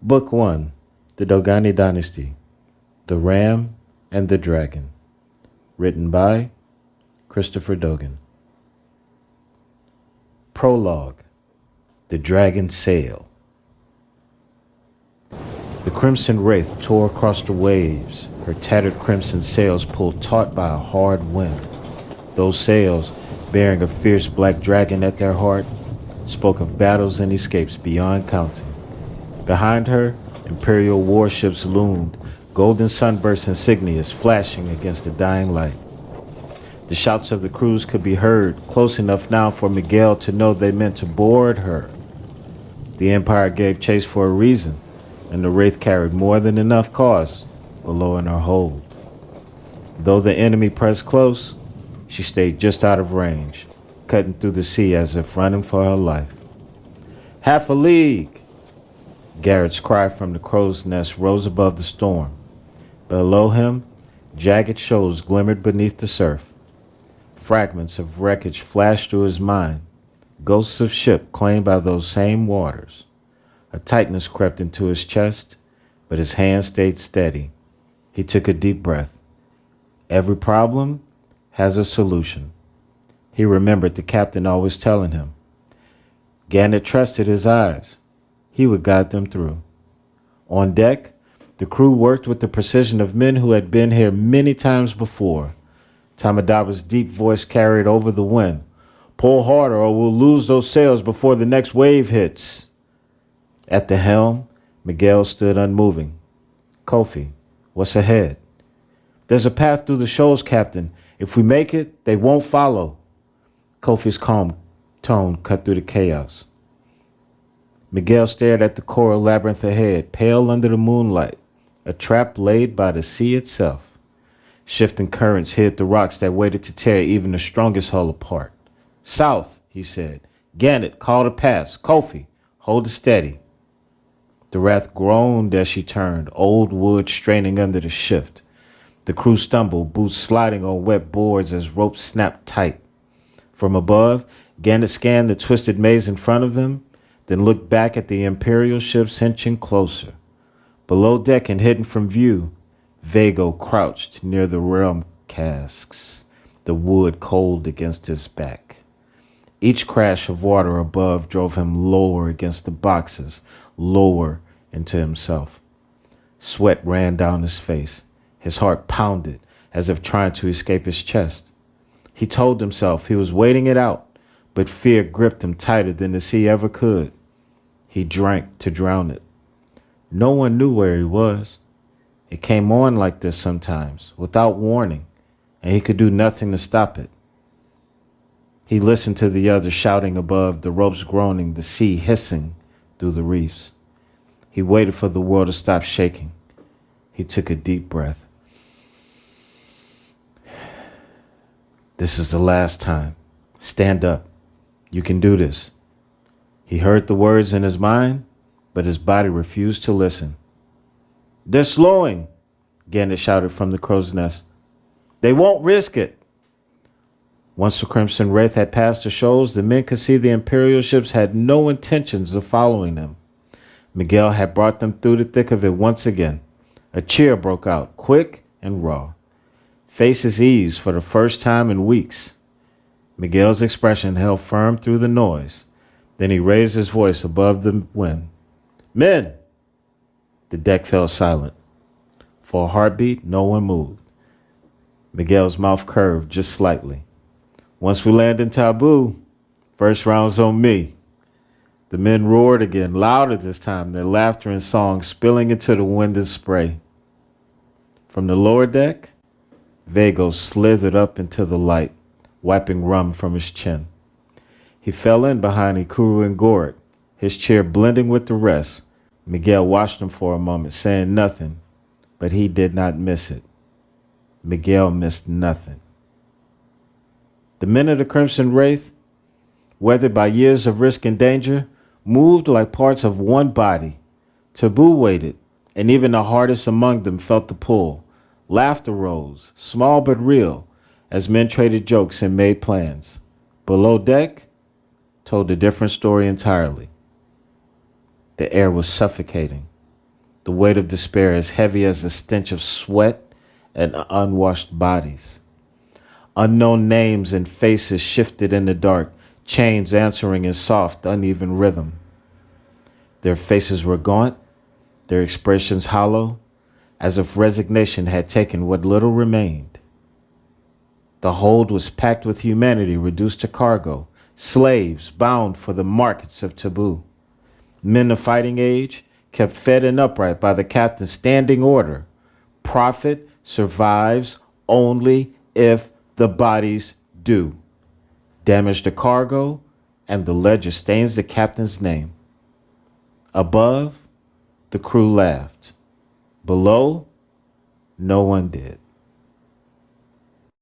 Book 1, The Dogani Dynasty, The Ram and the Dragon. Written by Christopher Dogan. Prologue, The Dragon's Sail. The Crimson Wraith tore across the waves, her tattered crimson sails pulled taut by a hard wind. Those sails, bearing a fierce black dragon at their heart, spoke of battles and escapes beyond counting. Behind her, Imperial warships loomed, golden sunburst insignias flashing against the dying light. The shouts of the crews could be heard, close enough now for Miguel to know they meant to board her. The Empire gave chase for a reason, and the Wraith carried more than enough cause below in her hold. Though the enemy pressed close, she stayed just out of range, cutting through the sea as if running for her life. "Half a league!" Garrett's cry from the crow's nest rose above the storm. Below him, jagged shoals glimmered beneath the surf. Fragments of wreckage flashed through his mind, ghosts of ship claimed by those same waters. A tightness crept into his chest, but his hand stayed steady. He took a deep breath. Every problem has a solution. He remembered the captain always telling him. Gannett trusted his eyes. He would guide them through. On deck, the crew worked with the precision of men who had been here many times before. Tamadaba's deep voice carried over the wind. "Pull harder or we'll lose those sails before the next wave hits." At the helm, Miguel stood unmoving. "Kofi, what's ahead?" "There's a path through the shoals, Captain. If we make it, they won't follow." Kofi's calm tone cut through the chaos. Miguel stared at the coral labyrinth ahead, pale under the moonlight, a trap laid by the sea itself. Shifting currents hid the rocks that waited to tear even the strongest hull apart. "South," he said. "Gannett, call to pass. Kofi, hold it steady." The Wrath groaned as she turned, old wood straining under the shift. The crew stumbled, boots sliding on wet boards as ropes snapped tight. From above, Gannett scanned the twisted maze in front of them, then looked back at the Imperial ships inching closer. Below deck and hidden from view, Vago crouched near the realm casks, the wood cold against his back. Each crash of water above drove him lower against the boxes, lower into himself. Sweat ran down his face. His heart pounded as if trying to escape his chest. He told himself he was waiting it out, but fear gripped him tighter than the sea ever could. He drank to drown it. No one knew where he was. It came on like this sometimes, without warning, and he could do nothing to stop it. He listened to the others shouting above, the ropes groaning, the sea hissing through the reefs. He waited for the world to stop shaking. He took a deep breath. "This is the last time. Stand up. You can do this." He heard the words in his mind, but his body refused to listen. "They're slowing," Gannett shouted from the crow's nest. "They won't risk it." Once the Crimson Wraith had passed the shoals, the men could see the Imperial ships had no intentions of following them. Miguel had brought them through the thick of it once again. A cheer broke out, quick and raw. Faces eased for the first time in weeks. Miguel's expression held firm through the noise. Then he raised his voice above the wind. "Men!" The deck fell silent. For a heartbeat, no one moved. Miguel's mouth curved just slightly. "Once we land in Taboo, first round's on me." The men roared again, louder this time, their laughter and song spilling into the wind and spray. From the lower deck, Vago slithered up into the light, wiping rum from his chin. He fell in behind Ikuru and Gorik, his chair blending with the rest. Miguel watched him for a moment, saying nothing, but he did not miss it. Miguel missed nothing. The men of the Crimson Wraith, weathered by years of risk and danger, moved like parts of one body. Taboo waited, and even the hardest among them felt the pull. Laughter rose, small but real, as men traded jokes and made plans. Below deck, told a different story entirely. The air was suffocating. the weight of despair as heavy as the stench of sweat and unwashed bodies. Unknown names and faces shifted in the dark, chains answering in soft, uneven rhythm. Their faces were gaunt, their expressions hollow, as if resignation had taken what little remained. The hold was packed with humanity reduced to cargo, slaves bound for the markets of taboo. Men of fighting age, kept fed and upright by the captain's standing order. Profit survives only if the bodies do. Damage the cargo, and the ledger stains the captain's name. Above, the crew laughed. Below, no one did.